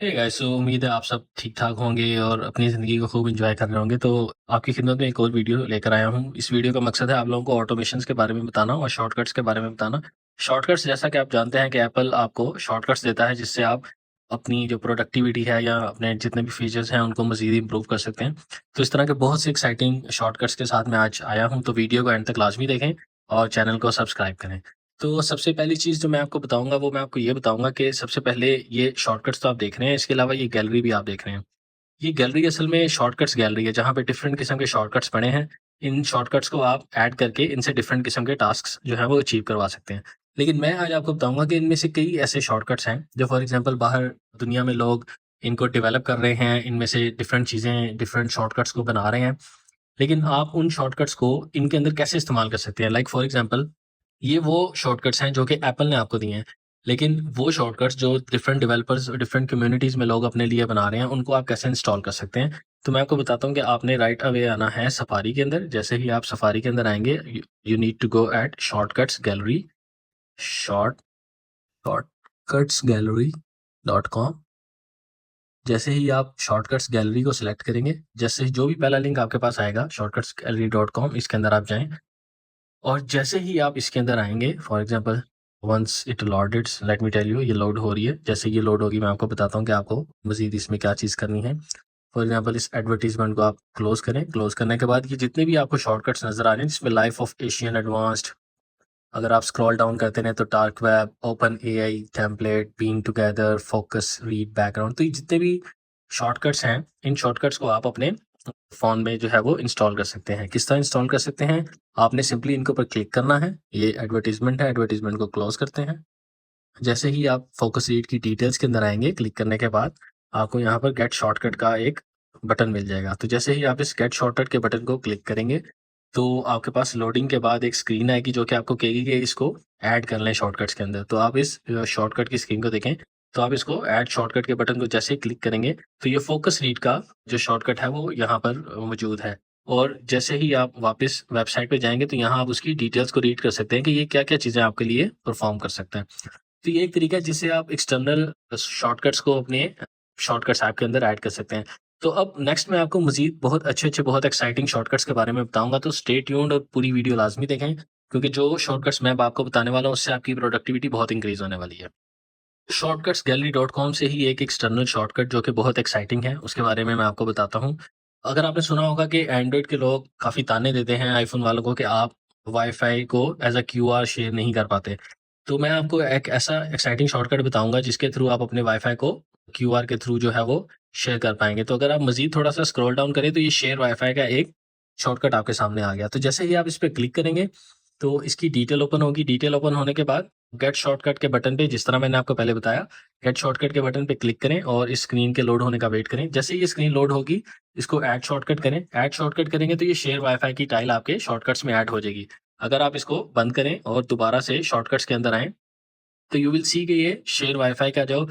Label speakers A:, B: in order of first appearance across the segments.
A: Hey guys, सो उम्मीद है आप सब ठीक-ठाक होंगे और अपनी ज़िंदगी को खूब एन्जॉय कर रहे होंगे। तो आपकी खिदमत में एक और वीडियो लेकर आया हूँ। इस वीडियो का मकसद है आप लोगों को ऑटोमेशंस के बारे में बताना और शॉर्टकट्स के बारे में बताना। शॉर्टकट्स जैसा कि आप जानते हैं कि एप्पल आपको शॉर्टकट्स देता है जिससे आप अपनी जो प्रोडक्टिविटी है या अपने जितने भी फीचर्स हैं उनको मज़ीद इम्प्रूव कर सकते हैं। तो इस तरह के बहुत से एक्साइटिंग शॉर्टकट्स के साथ मैं आज आया हूँ, तो वीडियो को एंड तक लाज़मी देखें और चैनल को सब्सक्राइब करें। तो सबसे पहली चीज़ जो मैं आपको बताऊँगा वो मैं आपको ये बताऊँगा कि सबसे पहले ये शॉर्टकट्स तो आप देख रहे हैं, इसके अलावा ये गैलरी भी आप देख रहे हैं। ये गैलरी असल में शॉर्टकट्स गैलरी है जहाँ पे डिफरेंट किस्म के शॉर्टकट्स पड़े हैं। इन शॉर्टकट्स को आप ऐड करके इनसे डिफरेंट किस्म के टास्क्स जो हैं वो अचीव करवा सकते हैं। लेकिन मैं आज आपको बताऊँगा कि इनमें से कई ऐसे शॉर्टकट्स हैं जो फॉर एग्ज़ाम्पल बाहर दुनिया में लोग इनको डेवलप कर रहे हैं, इनमें से डिफरेंट चीज़ें डिफरेंट शॉर्टकट्स को बना रहे हैं। लेकिन आप उन शॉर्टकट्स को इनके अंदर कैसे इस्तेमाल कर सकते हैं? लाइक फॉर एग्ज़ाम्पल ये वो शॉर्टकट्स हैं जो कि एप्पल ने आपको दिए हैं। लेकिन वो शॉर्टकट्स जो डिफरेंट डेवलपर्स और डिफरेंट कम्युनिटीज़ में लोग अपने लिए बना रहे हैं, उनको आप कैसे इंस्टॉल कर सकते हैं? तो मैं आपको बताता हूँ कि आपने राइट अवे आना है सफारी के अंदर। जैसे ही आप सफारी के अंदर आएँगे, you you need to go at shortcuts gallery, short shortcuts gallery dot com. जैसे ही आप शॉर्टकट्स गैलरी को सिलेक्ट करेंगे, जैसे ही जो भी पहला लिंक आपके पास आएगा शॉर्टकट्स गैलरी डॉट कॉम, इसके अंदर आप जाएँ। और जैसे ही आप इसके अंदर आएँगे, for example once it loads, let me tell you, ये लोड हो रही है। जैसे ये लोड होगी मैं आपको बताता हूँ कि आपको मज़ीद इसमें क्या चीज़ करनी है। फॉर एग्ज़ाम्पल इस एडवर्टाइज़मेंट को आप क्लोज़ करें। क्लोज़ करने के बाद ये जितने भी आपको शॉर्टकट्स नज़र आ रहे हैं जिसमें लाइफ ऑफ एशियन एडवांस्ड, अगर आप स्क्रॉल डाउन करते रहें तो dark web, open AI, template, being together, focus, read, background, तो ये जितने भी शॉर्टकट्स हैं, इन शॉर्टकट्स को आप अपने फ़ोन में जो है वो इंस्टॉल कर सकते हैं। किस तरह इंस्टॉल कर सकते हैं? आपने सिंपली इनके ऊपर क्लिक करना है। ये एडवर्टाइज़मेंट है, एडवर्टाइज़मेंट को क्लोज़ करते हैं। जैसे ही आप फोकस रीड की डिटेल्स के अंदर आएँगे, क्लिक करने के बाद आपको यहाँ पर गेट शॉर्टकट का एक बटन मिल जाएगा। तो जैसे ही आप इस गेट शॉर्टकट के बटन को क्लिक करेंगे, तो आपके पास लोडिंग के बाद एक स्क्रीन आएगी जो कि आपको कहेगी कि इसको ऐड कर लें शॉर्टकट्स के अंदर। तो आप इस शॉर्टकट की स्क्रीन को देखें, तो आप इसको ऐड शॉर्टकट के बटन को जैसे ही क्लिक करेंगे, तो ये फोकस रीड का जो शॉर्टकट है वो यहाँ पर मौजूद है। और जैसे ही आप वापस वेबसाइट पे जाएँगे, तो यहाँ आप उसकी डिटेल्स को रीड कर सकते हैं कि ये क्या-क्या चीज़ें आपके लिए परफ़ॉर्म कर सकता है। तो ये एक तरीका है जिससे आप एक्सटर्नल शॉर्टकट्स को अपने शॉर्टकट्स ऐप के अंदर ऐड कर सकते हैं। तो अब नेक्स्ट मैं आपको मज़ीद बहुत अच्छे-अच्छे, बहुत एक्साइटिंग शॉर्टकट्स के बारे में बताऊँगा, तो स्टे ट्यून्ड और पूरी वीडियो लाज़मी देखें, क्योंकि जो शॉर्टकट्स मैं अब आपको बताने वाला हूँ, उससे आपकी प्रोडक्टिविटी बहुत इंक्रीज़ होने वाली है। शॉर्टकट्स गैलरी डॉट कॉम से ही एक एक्सटर्नल शॉर्टकट जो कि बहुत एक्साइटिंग है, उसके बारे में मैं आपको बताता हूँ। अगर आपने सुना होगा कि एंड्रॉइड के लोग काफ़ी ताने देते हैं आईफ़ोन वालों को कि आप वाई-फाई को एज़ अ क्यूआर शेयर नहीं कर पाते। तो मैं आपको एक ऐसा एक्साइटिंग शॉर्टकट बताऊँगा जिसके थ्रू आप अपने वाई-फाई को क्यूआर के थ्रू जो है वो शेयर कर पाएँगे। तो अगर आप मज़ीद थोड़ा-सा स्क्रॉल डाउन करें तो ये शेयर वाई-फाई का एक शॉर्टकट आपके सामने आ गया। तो जैसे ही आप इस पे क्लिक करेंगे, तो इसकी डिटेल ओपन होगी। डिटेल ओपन होने के बाद गेट शॉर्टकट के बटन पे, जिस तरह मैंने आपको पहले बताया, गेट शॉर्टकट के बटन पे क्लिक करें और इस स्क्रीन के लोड होने का वेट करें। जैसे ही ये स्क्रीन लोड होगी, इसको ऐड शॉर्टकट करें। ऐड शॉर्टकट करेंगे तो ये शेयर वाई-फाई की टाइल आपके शॉर्टकट्स में ऐड हो जाएगी। अगर आप इसको बंद करें और दोबारा से शॉर्टकट्स के अंदर आएँ, तो यू विल सी कि ये शेयर वाई-फाई का जो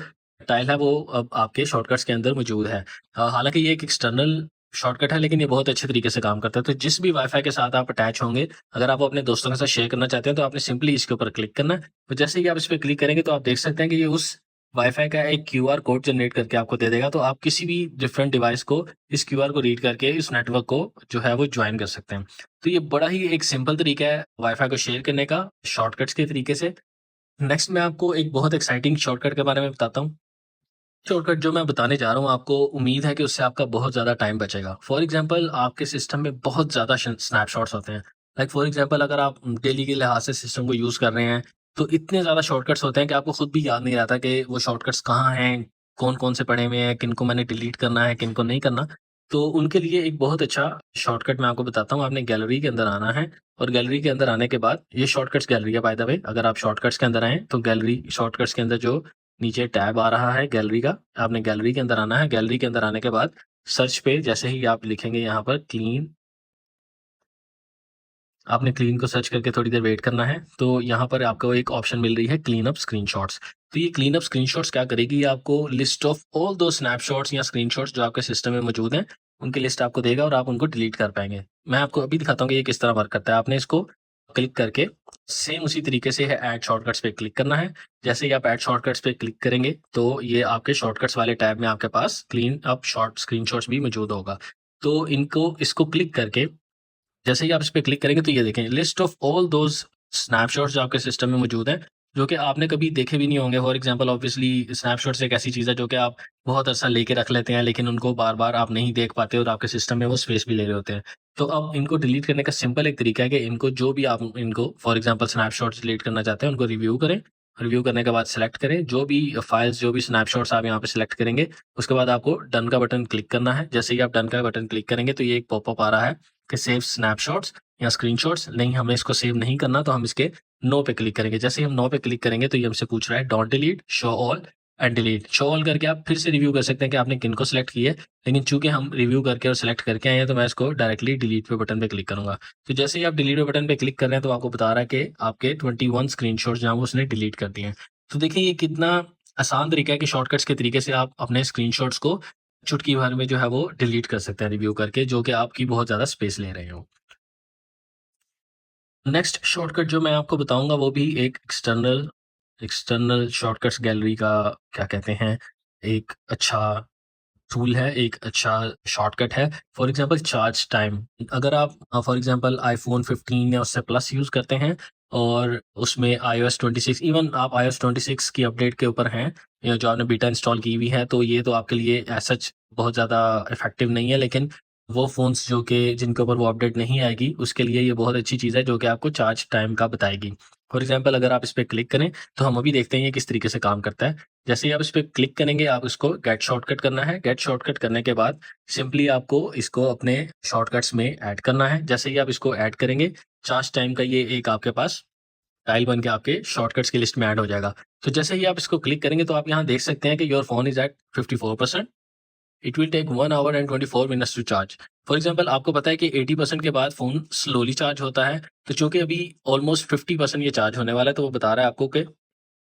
A: टाइल है वो अब आपके शॉर्टकट्स के अंदर मौजूद है। हालाँकि ये एक एक्सटर्नल शॉर्टकट है, लेकिन ये बहुत अच्छे तरीके से काम करता है। तो जिस भी वाई-फाई के साथ आप अटैच होंगे, अगर आप वो अपने दोस्तों के साथ शेयर करना चाहते हैं, तो आपने सिंपली इसके ऊपर क्लिक करना है। तो जैसे ही आप इस पे क्लिक करेंगे, तो आप देख सकते हैं कि ये उस वाई-फाई का एक क्यूआर कोड जनरेट करके आपको दे देगा। तो आप किसी भी डिफरेंट डिवाइस को इस क्यूआर को रीड करके इस नेटवर्क को जो है वो जॉइन कर सकते हैं। तो ये बड़ा ही एक सिंपल तरीका है वाई-फाई को शेयर करने का शॉर्टकट्स के तरीके से। नेक्स्ट मैं आपको एक बहुत एक्साइटिंग शॉर्टकट के बारे में बताता हूँ। शॉर्टकट जो मैं बताने जा रहा हूँ, आपको उम्मीद है कि उससे आपका बहुत ज़्यादा टाइम बचेगा। फॉर एग्ज़ाम्पल आपके सिस्टम में बहुत ज़्यादा श स्नैपशॉट्स होते हैं। लाइक फॉर एग्ज़ाम्पल अगर आप डेली के लिहाज़ से सिस्टम को यूज़ कर रहे हैं, तो इतने ज़्यादा शॉर्टकट्स होते हैं कि आपको खुद भी याद नहीं रहता कि वो शॉर्टकट्स कहाँ हैं, कौन-कौन से पड़े हुए हैं, किनको मैंने डिलीट करना है, किनको नहीं करना। तो उनके लिए एक बहुत अच्छा शॉर्टकट मैं आपको बताता हूँ। आपने गैलरी के अंदर आना है और गैलरी के अंदर आने के बाद, ये शॉर्टकट्स गैलरी है बाय द वे। अगर आप शॉर्टकट्स के अंदर आएँ, तो गैलरी शॉर्टकट्स के अंदर जो नीचे टैब आ रहा है गैलरी का, आपने गैलरी के अंदर आना है। गैलरी के अंदर आने के बाद सर्च पे जैसे ही आप लिखेंगे यहाँ पर क्लीन, आपने क्लीन को सर्च करके थोड़ी देर वेट करना है। तो यहाँ पर आपको एक ऑप्शन मिल रही है क्लीन अप स्क्रीनशॉट्स। तो ये क्लीन अप स्क्रीनशॉट्स क्या करेगी, ये आपको लिस्ट ऑफ ऑल दो स्नैपशॉट्स या स्क्रीनशॉट्स जो आपके सिस्टम में मौजूद हैं, उनकी लिस्ट आपको देगा और आप उनको डिलीट कर पाएँगे। मैं आपको अभी दिखाता हूँ कि ये किस तरह वर्क करता है। आपने इसको क्लिक करके सेम उसी तरीके से है ऐड शॉर्टकट्स पे क्लिक करना है। जैसे ही आप ऐड शॉर्टकट्स पे क्लिक करेंगे तो ये आपके शॉर्टकट्स वाले टैब में आपके पास क्लीन अप शॉर्ट स्क्रीनशॉट्स भी मौजूद होगा। तो इसको क्लिक करके जैसे ही आप इस पे क्लिक करेंगे तो ये देखें list of all those snapshots जो आपके सिस्टम में मौजूद हैं, जो कि आपने कभी देखे भी नहीं होंगे। फॉर एग्ज़ाम्पल ऑब्वियसली स्नैपशॉट्स एक ऐसी चीज़ है जो कि आप बहुत अरसा लेके रख लेते हैं, लेकिन उनको बार-बार आप नहीं देख पाते और आपके सिस्टम में वो स्पेस भी ले रहे होते हैं। तो अब इनको डिलीट करने का सिंपल एक तरीका है कि इनको जो भी आप इनको फॉर एग्ज़ाम्पल स्नैपशॉट्स डिलीट करना चाहते हैं, उनको रिव्यू करें। रिव्यू करने के बाद सेलेक्ट करें, जो भी फाइल्स, जो भी स्नैपशॉट्स आप यहाँ पे सेलेक्ट करेंगे, उसके बाद आपको डन का बटन क्लिक करना है। जैसे ही आप डन का बटन क्लिक करेंगे तो ये एक पॉपअप आ रहा है कि सेव स्नैपशॉट्स या स्क्रीनशॉट्स। नहीं, हमें इसको सेव नहीं करना, तो हम इसके नो पे क्लिक करेंगे। जैसे ही हम नो पे क्लिक करेंगे तो ये हमसे पूछ रहा है don't delete, show all and delete. Show all करके आप फिर से रिव्यू कर सकते हैं कि आपने किनको सेलेक्ट किया है, लेकिन चूंकि हम रिव्यू करके और सेलेक्ट करके आए हैं तो मैं इसको डायरेक्टली डिलीट पे बटन पे क्लिक करूंगा। तो जैसे ही आप डिलीट पे बटन पे क्लिक कर रहे हैं तो आपको बता रहा है कि आपके 21 स्क्रीनशॉट्स जो हैं वो उसने डिलीट कर दिए हैं। तो देखिए ये कितना आसान तरीका है कि शॉर्टकट्स के तरीके से आप अपने स्क्रीनशॉट्स को चुटकी भर में जो है वो डिलीट कर सकते हैं रिव्यू करके, जो कि आपकी बहुत ज़्यादा स्पेस ले रहे हो। नेक्स्ट शॉर्टकट जो मैं आपको बताऊँगा वो भी एक एक्सटर्नल एक्सटर्नल शॉर्टकट्स गैलरी का क्या कहते हैं, एक अच्छा टूल है, एक अच्छा शॉर्टकट है। फॉर एग्ज़ाम्पल चार्ज टाइम, अगर आप फॉर एग्ज़ाम्पल आईफ़ोन 15 या उससे प्लस यूज़ करते हैं और उसमें iOS 26, इवन आप iOS 26 की अपडेट के ऊपर हैं या जो आपने बीटा इंस्टॉल की हुई है, तो ये तो आपके लिए एज़ सच बहुत ज़्यादा इफ़ेक्टिव नहीं है, लेकिन वो फ़ोन्स जो कि जिनके ऊपर वो अपडेट नहीं आएगी, उसके लिए ये बहुत अच्छी चीज़ है जो कि आपको चार्ज टाइम का बताएगी। फॉर एग्ज़ाम्पल अगर आप इस पे क्लिक करें, तो हम अभी देखते हैं ये किस तरीके से काम करता है। जैसे ही आप इस पे क्लिक करेंगे, आप इसको गेट शॉर्टकट करना है। गेट शॉर्टकट करने के बाद सिंपली आपको इसको अपने शॉर्टकट्स में ऐड करना है। जैसे ही आप इसको ऐड करेंगे, चार्ज टाइम का ये एक आपके पास टाइल बन के आपके शॉर्टकट्स की लिस्ट में ऐड हो जाएगा। तो जैसे ही आप इसको क्लिक करेंगे तो आप यहाँ देख सकते हैं कि your phone is at 54%। It will take 1 hour and 24 minutes to charge. For example आपको पता है कि 80% के बाद फ़ोन स्लोली चार्ज होता है, तो चूँकि अभी ऑलमोस्ट 50% ये चार्ज होने वाला है, तो वो बता रहा है आपको कि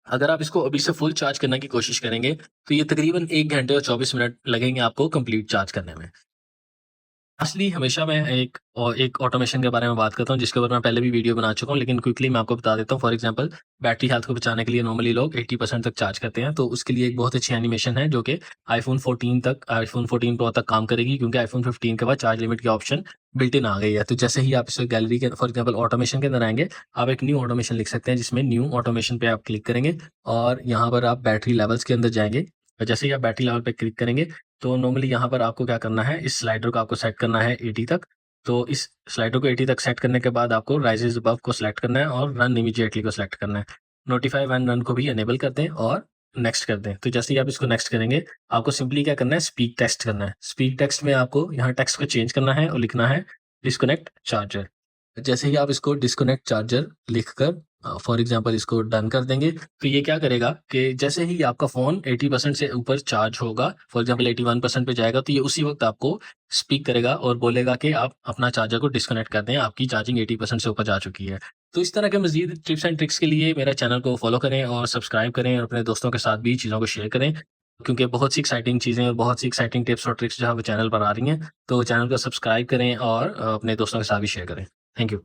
A: अगर आप इसको अभी से फुल चार्ज करने की कोशिश करेंगे, तो ये तकरीबन 1 घंटे और 24 मिनट लगेंगे आपको कंप्लीट चार्ज करने में। असली हमेशा मैं एक ऑटोमेशन के बारे में बात करता हूँ, जिसके ऊपर मैं पहले भी वीडियो बना चुका हूँ, लेकिन क्विकली मैं आपको बता देता हूँ। फॉर एग्ज़ाम्पल बैटरी हेल्थ को बचाने के लिए नॉर्मली लोग 80% तक चार्ज करते हैं, तो उसके लिए एक बहुत अच्छी एनिमेशन है जो कि आईफ़ोन 14 प्रो तक काम करेगी, क्योंकि आईफ़ोन 15 के बाद चार्ज लिमिट की ऑप्शन बिल्ट इन आ गई है। तो जैसे ही आप इस गैलरी के फॉर एग्ज़ाम्पल ऑटोमेशन के अंदर आएँगे, आप एक न्यू ऑटोमेशन लिख सकते हैं, जिसमें न्यू ऑटोमेशन पे आप क्लिक करेंगे और यहाँ पर आप बैटरी लेवल्स के अंदर जाएँगे। और जैसे ही आप बैटरी लेवल पे क्लिक करेंगे, तो नॉर्मली यहाँ पर आपको क्या करना है, इस स्लाइडर को आपको सेट करना है 80 तक। तो इस स्लाइडर को 80 तक सेट करने के बाद आपको राइज़ अबव को सिलेक्ट करना है और रन इमीडिएटली को सिलेक्ट करना है। नोटिफाई व्हेन रन को भी इनेबल कर दें और नेक्स्ट कर दें। तो जैसे ही आप इसको नेक्स्ट करेंगे, आपको सिंपली क्या करना है, स्पीक टेक्स्ट करना है। स्पीक टेक्स्ट में आपको यहाँ टेक्स्ट को चेंज करना है और लिखना है डिस्कनेक्ट चार्जर। जैसे ही आप इसको डिस्कनेक्ट चार्जर लिखकर फॉर एग्ज़ाम्पल इसको डन कर देंगे, तो ये क्या करेगा कि जैसे ही आपका फ़ोन 80% से ऊपर चार्ज होगा, फॉर एग्ज़ाम्पल 81% पे जाएगा, तो ये उसी वक़्त आपको स्पीक करेगा और बोलेगा कि आप अपना चार्जर को डिस्कनेक्ट कर दें, आपकी चार्जिंग 80% से ऊपर जा चुकी है। तो इस तरह के मज़ीद टिप्स एंड ट्रिक्स के लिए मेरा चैनल को फ़ॉलो करें और सब्सक्राइब करें और अपने दोस्तों के साथ भी चीज़ों को शेयर करें, क्योंकि बहुत सी एक्साइटिंग चीज़ें और बहुत सी एक्साइटिंग टिप्स और ट्रिक्स जो है वो चैनल पर आ रही हैं। तो चैनल को सब्सक्राइब करें और अपने दोस्तों के साथ भी शेयर करें। Thank you.